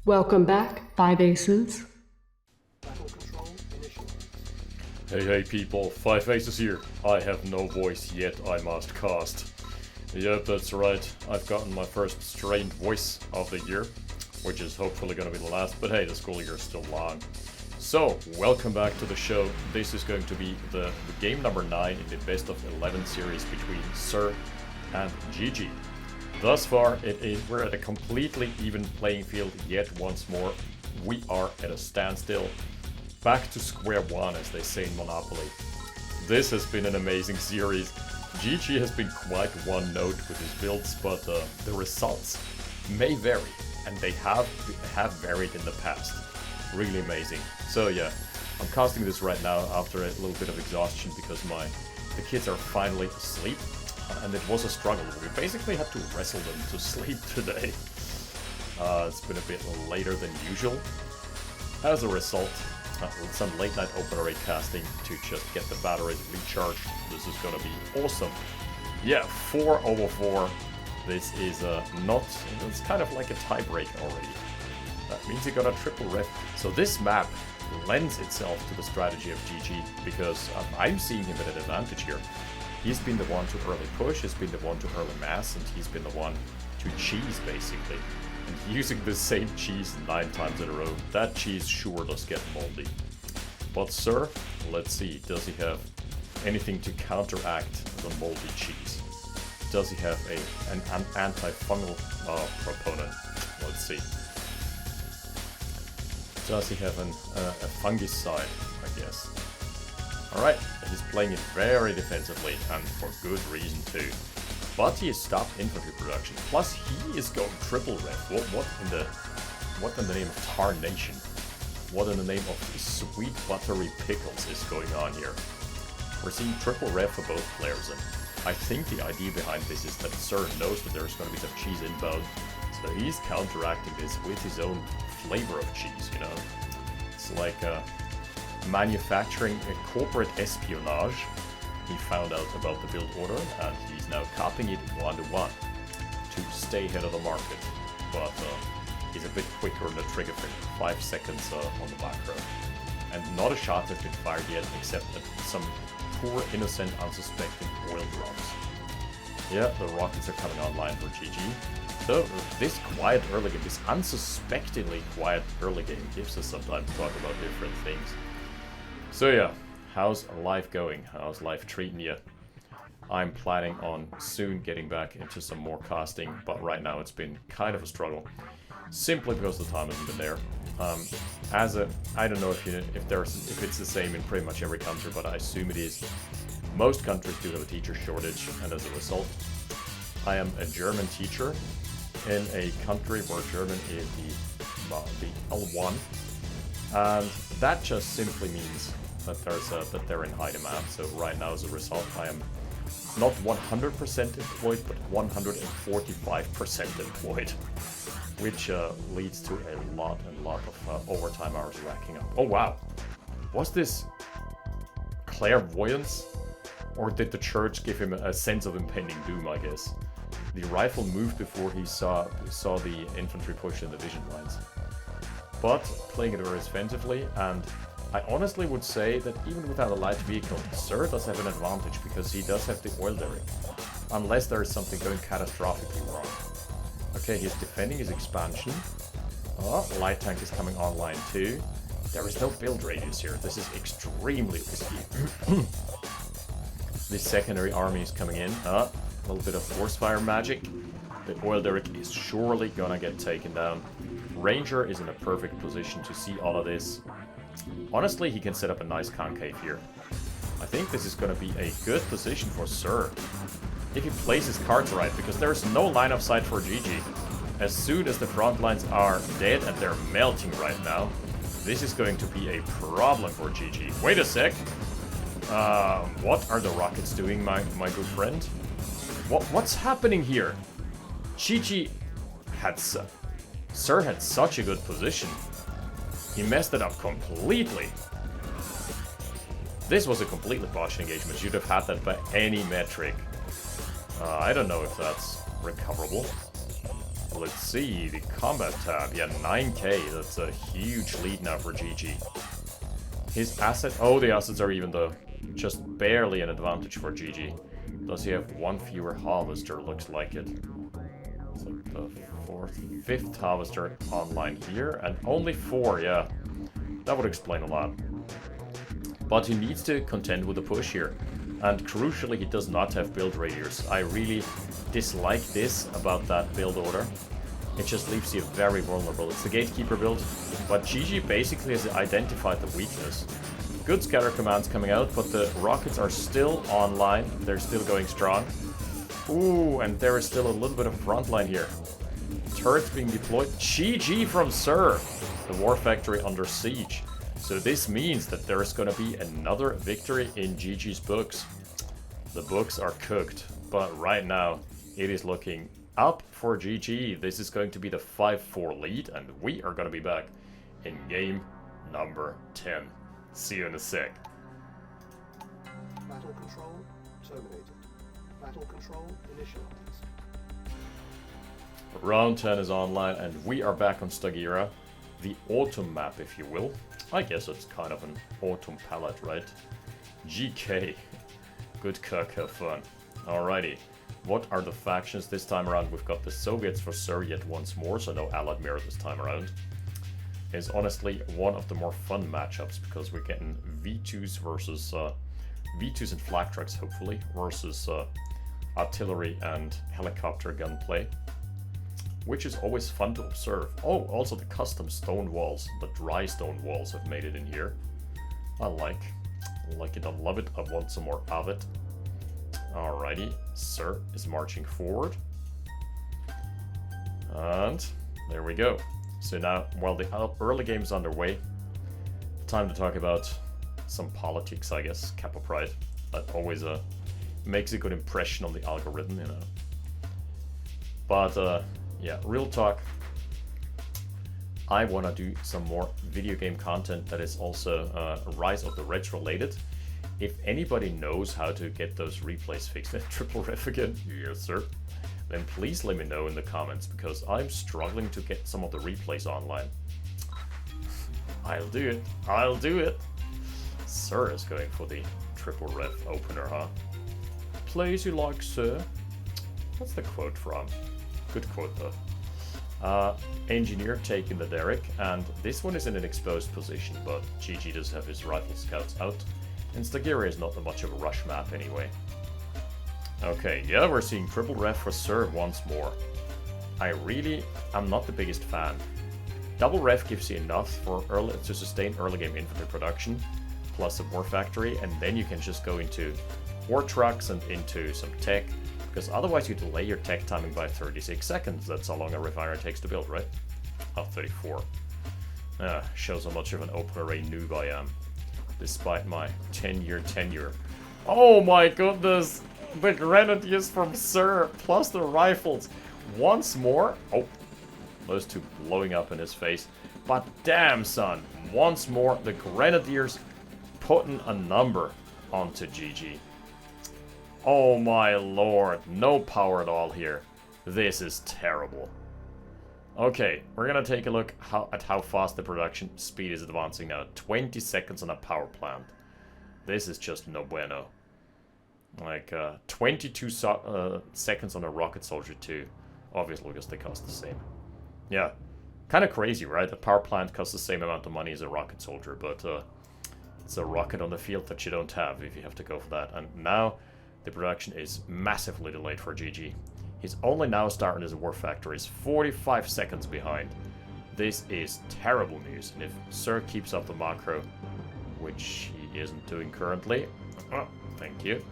Welcome back, Five Aces. Hey people, Five Aces here. I have no voice yet, I must cast. Yep, that's right, I've gotten my first strained voice of the year, which is hopefully gonna be the last, but hey, the school year's still long. So, welcome back to the show. This is going to be the game number 9 in the best of 11 series between Sir and Gigi. Thus far, we're at a completely even playing field yet once more. We are at a standstill. Back to square one, as they say in Monopoly. This has been an amazing series. Gigi has been quite one note with his builds, but the results may vary, and they have varied in the past. Really amazing. So yeah, I'm casting this right now after a little bit of exhaustion because the kids are finally asleep, and it was a struggle. We basically had to wrestle them to sleep today. It's been a bit later than usual. As a result, some late night OpenRA casting to just get the batteries recharged. This is gonna be awesome. Yeah, 4 over 4. This is it's kind of like a tiebreak already. That means you got a triple ref. So this map lends itself to the strategy of GG because I'm seeing him at an advantage here. He's been the one to early push, he's been the one to early mass, and he's been the one to cheese basically. And using the same cheese 9 times in a row, that cheese sure does get moldy. But Sir, let's see, does he have anything to counteract the moldy cheese? Does he have an antifungal proponent? Let's see. Does he have a fungicide, I guess? Alright, he's playing it very defensively, and for good reason too. But he has stopped infantry production. Plus, he is going triple ref. What in the name of tarnation? What in the name of sweet buttery pickles is going on here? We're seeing triple ref for both players, and I think the idea behind this is that Sir knows that there's going to be some cheese inbound, so he's counteracting this with his own flavor of cheese, you know? It's like manufacturing a corporate espionage. He found out about the build order, and he's now copying it 1-to-1 to stay ahead of the market. But he's a bit quicker on the trigger finger, 5 seconds on the back row. And not a shot has been fired yet, except at some poor, innocent, unsuspecting oil drops. Yeah, the rockets are coming online for GG. So this quiet early game, this unsuspectingly quiet early game gives us some time to talk about different things. So yeah. How's life going? How's life treating you? I'm planning on soon getting back into some more casting, but right now it's been kind of a struggle, simply because the time hasn't been there. I don't know if it's the same in pretty much every country, but I assume it is. Most countries do have a teacher shortage, and as a result, I am a German teacher in a country where German is the L1, and that just simply means that they're in high demand. So right now, as a result, I am not 100% employed, but 145% employed, which leads to a lot of overtime hours racking up. Oh wow, was this clairvoyance, or did the church give him a sense of impending doom? I guess the rifle moved before he saw the infantry push in the vision lines, but playing it very offensively. And I honestly would say that even without a light vehicle, Sir does have an advantage because he does have the oil derrick. Unless there is something going catastrophically wrong. Okay, he's defending his expansion. Oh, light tank is coming online too. There is no build radius here. This is extremely risky. The secondary army is coming in. A little bit of force fire magic. The oil derrick is surely gonna get taken down. Ranger is in a perfect position to see all of this. Honestly, he can set up a nice concave here. I think this is going to be a good position for Sir, if he plays his cards right, because there's no line of sight for GG. As soon as the front lines are dead, and they're melting right now, this is going to be a problem for GG. Wait a sec! What are the rockets doing, my good friend? What's happening here? GG had... Sir had such a good position. He messed it up completely. This was a completely botched engagement. You'd have had that by any metric. I don't know if that's recoverable. Let's see, the combat tab. Yeah, 9k. That's a huge lead now for GG. His asset... Oh, the assets are even though just barely an advantage for GG. Does he have one fewer harvester? Looks like it. It's like the fifth harvester online here. And only 4, yeah. That would explain a lot. But he needs to contend with the push here. And crucially, he does not have build radius. I really dislike this about that build order. It just leaves you very vulnerable. It's the gatekeeper build, but GG basically has identified the weakness. Good scatter commands coming out, but the rockets are still online. They're still going strong. Ooh, and there is still a little bit of front line here. Turrets being deployed. GG from Sir. The war factory under siege. So this means that there is going to be another victory in GG's books. The books are cooked, but right now it is looking up for GG. This is going to be the 5-4 lead, and we are going to be back in game number 10. See you in a sec. Battle control terminated. Battle control initialized. Round 10 is online, and we are back on Stagira. The autumn map, if you will. I guess it's kind of an autumn palette, right? GK. Good cook, have fun. Alrighty. What are the factions this time around? We've got the Soviets for Sir yet once more, so no Allied mirror this time around. It's honestly one of the more fun matchups because we're getting V2s versus V2s and flak trucks, hopefully, versus artillery and helicopter gunplay, which is always fun to observe. Oh, also the custom stone walls, the dry stone walls have made it in here. I like it, I love it, I want some more of it. Alrighty, Sir is marching forward. And there we go. So now, while the early game is underway, time to talk about some politics, I guess. Kappa Pride. That always makes a good impression on the algorithm, you know. But, yeah, real talk. I want to do some more video game content that is also Rise of the Reds related. If anybody knows how to get those replays fixed at Triple Ref again, yes sir, then please let me know in the comments, because I'm struggling to get some of the replays online. I'll do it. I'll do it. Sir is going for the Triple Ref opener, huh? Plays you like, sir. What's the quote from? Good quote though. Engineer taking the Derrick, and this one is in an exposed position, but GG does have his rifle scouts out, and Stagira is not much of a rush map anyway. Okay, yeah, we're seeing triple ref for Sir once more. I'm not the biggest fan. Double ref gives you enough for to sustain early game infantry production, plus a war factory, and then you can just go into war trucks and into some tech, because otherwise you delay your tech timing by 36 seconds. That's how long a refinery takes to build, right? Oh, 34. Shows how much of an OpenRA noob I am, despite my 10-year tenure. Oh my goodness! The grenadiers from Sir, plus the rifles. Once more. Oh, those two blowing up in his face. But damn, son. Once more, the grenadiers putting a number onto GG. Oh my lord. No power at all here. This is terrible. Okay, we're gonna take a look at how fast the production speed is advancing now. 20 seconds on a power plant. This is just no bueno. Like 22 seconds on a rocket soldier too. Obviously because they cost the same. Yeah, kind of crazy, right? A power plant costs the same amount of money as a rocket soldier, but it's a rocket on the field that you don't have if you have to go for that. And now the production is massively delayed for GG. He's only now starting his war factory. He's 45 seconds behind. This is terrible news. And if Sir keeps up the macro, which he isn't doing currently, oh, thank you,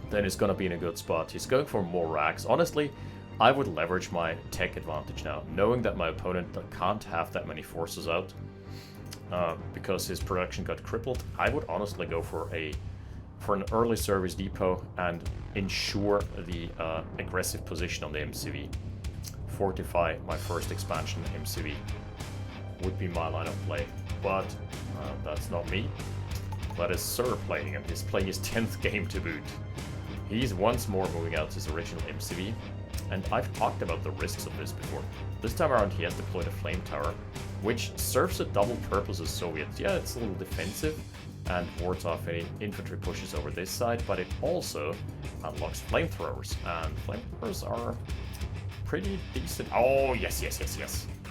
then he's gonna be in a good spot. He's going for more racks. Honestly, I would leverage my tech advantage now, knowing that my opponent can't have that many forces out because his production got crippled. I would honestly go for an early service depot and ensure the aggressive position on the MCV. Fortify my first expansion MCV would be my line of play, but that's not me. That is Sir playing, and he's playing his 10th game to boot. He's once more moving out his original MCV. And I've talked about the risks of this before. This time around he has deployed a flame tower, which serves a double purpose as Soviets. Yeah, it's a little defensive and wards off any infantry pushes over this side, but it also unlocks flamethrowers, and flamethrowers are pretty decent. Oh, yes.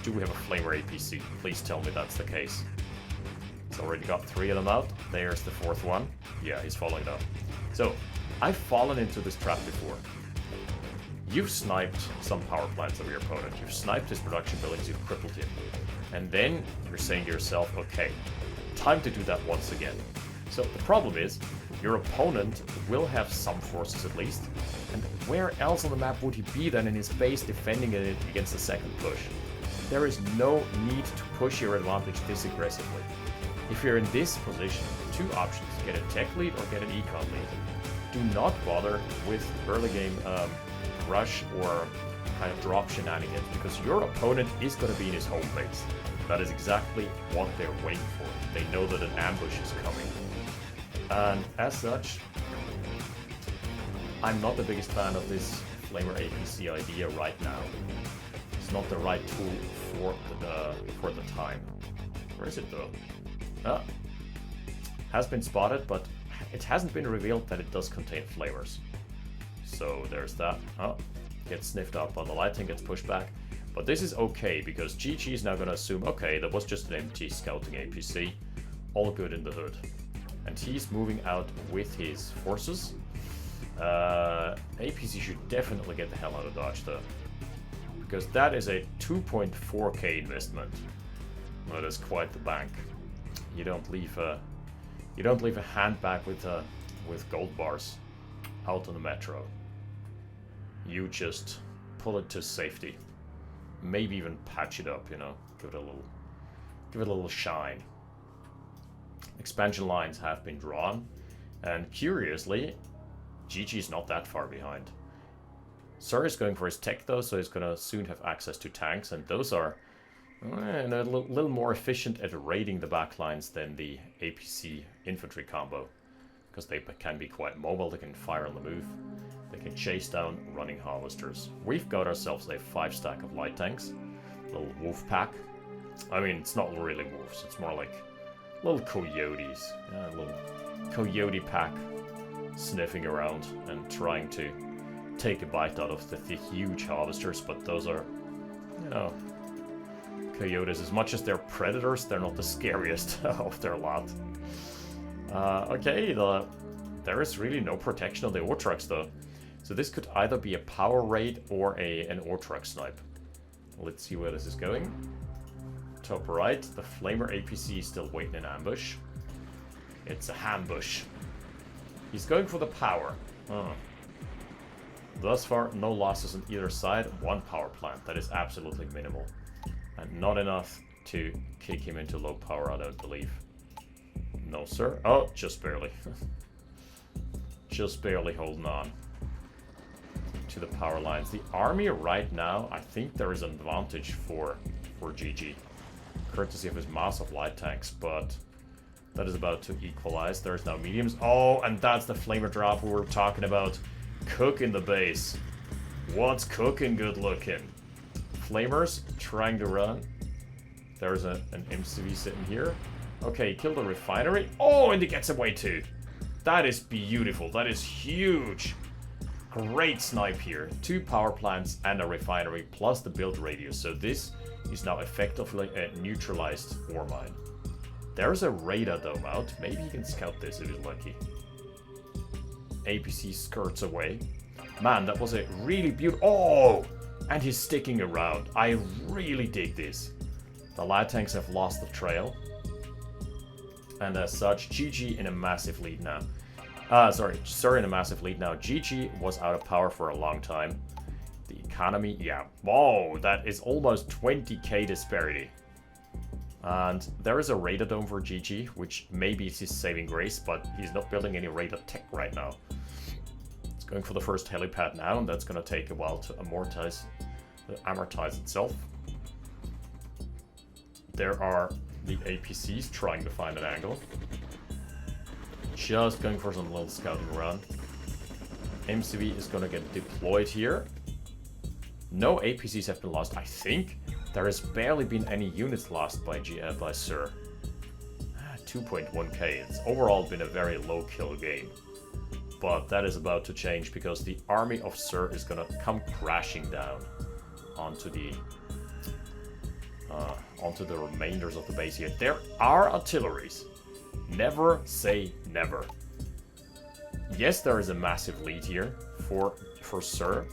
Do we have a flamer APC? Please tell me that's the case. It's already got 3 of them out. There's the 4th one. Yeah, he's following it up. So, I've fallen into this trap before. You've sniped some power plants of your opponent. You've sniped his production buildings, you've crippled him. And then you're saying to yourself, okay, time to do that once again. So the problem is, your opponent will have some forces at least, and where else on the map would he be than in his base defending it against the second push? There is no need to push your advantage this aggressively. If you're in this position, 2 options, get a tech lead or get an econ lead. Do not bother with early game rush or kind of drop shenanigans, because your opponent is going to be in his home base. That is exactly what they're waiting for. They know that an ambush is coming. And as such, I'm not the biggest fan of this Flamer APC idea right now. It's not the right tool for the time. Where is it though? Ah, has been spotted, but it hasn't been revealed that it does contain flamers. So there's that. Oh, gets sniffed up on the lighting, gets pushed back. But this is okay, because GG is now going to assume, okay, that was just an empty scouting APC. All good in the hood. And he's moving out with his forces. APC should definitely get the hell out of Dodge though, because that is a 2.4k investment. That is quite the bank. You don't leave a hand back with gold bars out on the metro. You just pull it to safety. Maybe even patch it up, you know, give it a little shine. Expansion lines have been drawn, and curiously, GG is not that far behind. Sir is going for his tech though, so he's gonna soon have access to tanks, and those are a little more efficient at raiding the backlines than the APC infantry combo, because they can be quite mobile, they can fire on the move, they can chase down running harvesters. We've got ourselves a 5-stack of light tanks, little wolf pack. I mean, it's not really wolves, it's more like little coyotes, a little coyote pack sniffing around and trying to take a bite out of the huge harvesters, but those are, you know, coyotes. As much as they're predators, they're not the scariest of their lot. Okay, there is really no protection on the ore trucks though, so this could either be a power raid or an ore truck snipe. Let's see where this is going. Top right, the Flamer APC is still waiting in ambush. It's a hambush. He's going for the power. Thus far, no losses on either side. 1 power plant, that is absolutely minimal. And not enough to kick him into low power, I don't believe. No, sir. Oh, just barely. Just barely holding on to the power lines. The army right now, I think there is an advantage for GG, courtesy of his massive light tanks, but that is about to equalize. There's now mediums. Oh, and that's the flamer drop we were talking about. Cooking the base. What's cooking good looking? Flamers trying to run. There's an MCV sitting here. Okay, killed a refinery. Oh, and he gets away too. That is beautiful. That is huge. Great snipe here. 2 power plants and a refinery plus the build radius. So this is now effectively a neutralized ore mine. There's a radar dome out. Maybe he can scout this if he's lucky. APC skirts away. Man, that was a really beautiful... Oh! And he's sticking around. I really dig this. The light tanks have lost the trail. And as such, GG in a massive lead now. Sorry, in a massive lead now. GG was out of power for a long time. The economy, yeah. Whoa, that is almost 20k disparity. And there is a radar dome for GG, which maybe is his saving grace, but he's not building any radar tech right now. It's going for the first helipad now, and that's going to take a while to amortize itself. There are the APCs trying to find an angle. Just going for some little scouting run. MCV is going to get deployed here. No APCs have been lost. I think there has barely been any units lost by Sir. 2.1k. It's overall been a very low kill game. But that is about to change because the army of Sir is gonna come crashing down onto the remainders of the base here. There are artilleries. Never say never. Yes, there is a massive lead here for Sir,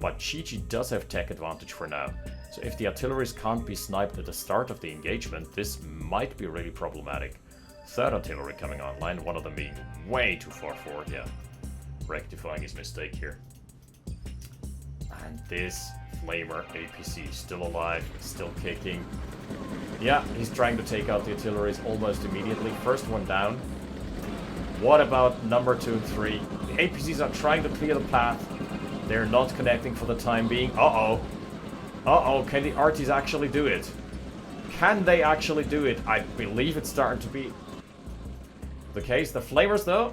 but Chi-Chi does have tech advantage for now. So if the artilleries can't be sniped at the start of the engagement, this might be really problematic. Third artillery coming online, one of them being way too far forward, yeah. Rectifying his mistake here. And this Flamer APC still alive, still kicking. Yeah, he's trying to take out the artilleries almost immediately. First one down. What about number 2 and 3? The APCs are trying to clear the path. They're not connecting for the time being. Uh-oh. Uh-oh, can the arties actually do it? Can they actually do it? I believe it's starting to be the case. The Flamers, though,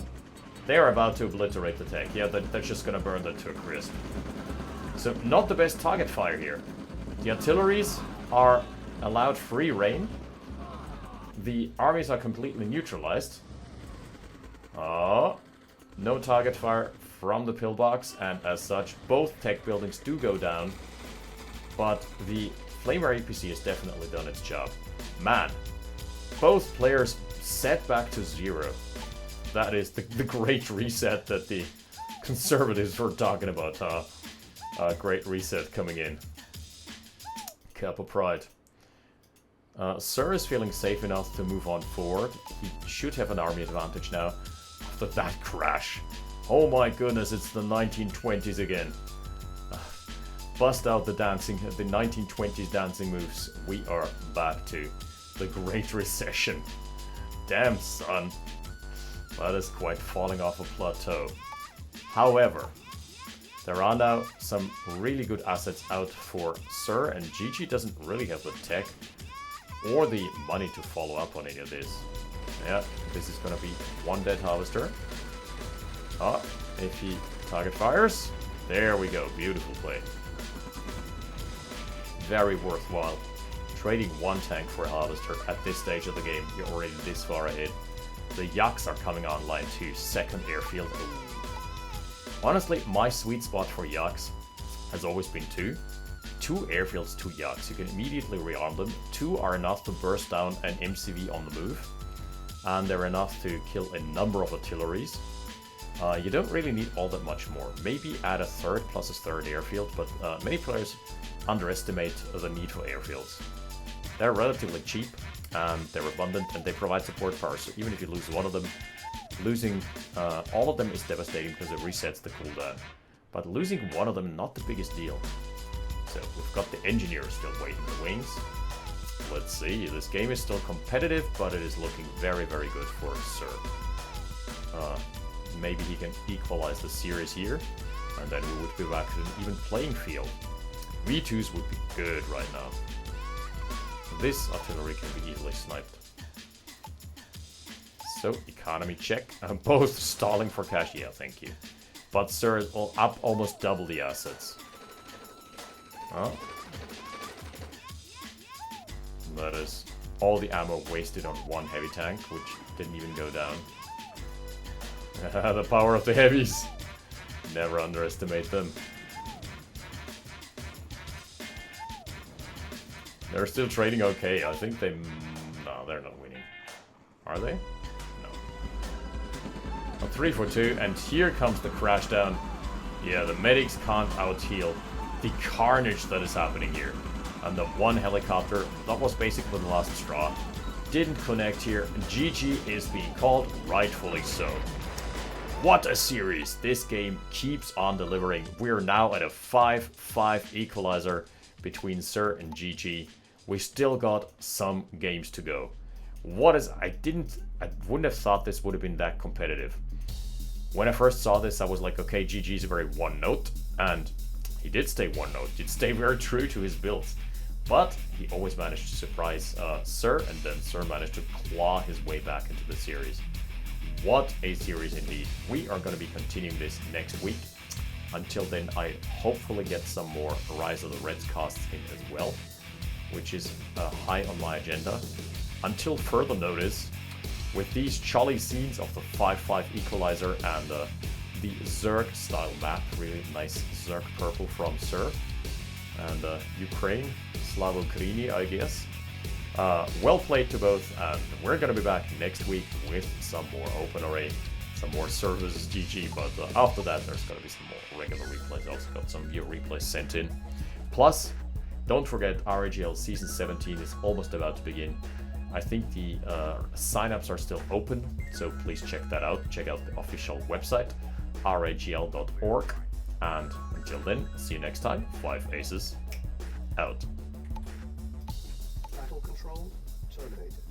they're about to obliterate the tech. Yeah, they're just gonna burn that to a crisp. So, not the best target fire here. The artilleries are allowed free reign. The armies are completely neutralized. Oh, no target fire from the pillbox, and as such, both tech buildings do go down. But the Flamer APC has definitely done its job. Man, both players set back to 0. That is the great reset that the conservatives were talking about, huh? Great reset coming in. Cup of pride. Sir is feeling safe enough to move on forward. He should have an army advantage now after that crash. Oh my goodness, it's the 1920s again. Bust out the 1920s dancing moves. We are back to the Great Recession. Damn, son. That is quite falling off a plateau. However, there are now some really good assets out for Sir, and Gigi doesn't really have the tech or the money to follow up on any of this. Yeah, this is gonna be one dead harvester. If he target fires, there we go, beautiful play. Very worthwhile. Trading one tank for a harvester at this stage of the game, you're already this far ahead. The Yaks are coming online too, second airfield. Honestly, my sweet spot for Yaks has always been 2. 2 airfields, 2 Yaks. You can immediately rearm them. 2 are enough to burst down an MCV on the move. And they're enough to kill a number of artilleries. You don't really need all that much more. Maybe add a third plus a third airfield, but many players underestimate the need for airfields. They're relatively cheap, and they're abundant, and they provide support power, so even if you lose one of them, losing all of them is devastating because it resets the cooldown. But losing one of them, not the biggest deal. So we've got the engineer still waiting in the wings. Let's see, this game is still competitive, but it is looking very, very good for Sir. Maybe he can equalize the series here, and then we would be back to an even playing field. V2s would be good right now. This artillery can be easily sniped. So, economy check. Both stalling for cash. Yeah, thank you. But Sir is up almost double the assets. Oh. That is all the ammo wasted on one heavy tank, which didn't even go down. The power of the heavies. Never underestimate them. They're still trading okay. I think they... No, they're not winning. Are they? No. A 3 for 2, and here comes the crash down. Yeah, the medics can't out-heal the carnage that is happening here. And the one helicopter, that was basically the last straw, didn't connect here. And GG is being called, rightfully so. What a series! This game keeps on delivering. We're now at a 5-5 equalizer between Sir and GG. We still got some games to go. I wouldn't have thought this would have been that competitive. When I first saw this, I was like, okay, GG is a very one note, and he did stay one note. He did stay very true to his builds. But he always managed to surprise Sir, and then Sir managed to claw his way back into the series. What a series indeed. We are going to be continuing this next week. Until then, I hopefully get some more Rise of the Reds casts in as well, which is high on my agenda. Until further notice, with these jolly scenes of the 5-5 equalizer and the Zerg style map, really nice Zerg purple from Sir, and Ukraine, Slavokrini, I guess. Well played to both, and we're gonna be back next week with some more OpenRA, some more services GG, but after that there's gonna be some more regular replays. I also got some viewer replays sent in. Plus, don't forget RAGL Season 17 is almost about to begin. I think the signups are still open, so please check that out. Check out the official website, ragl.org. And until then, see you next time. 5 Aces out. Battle control terminated.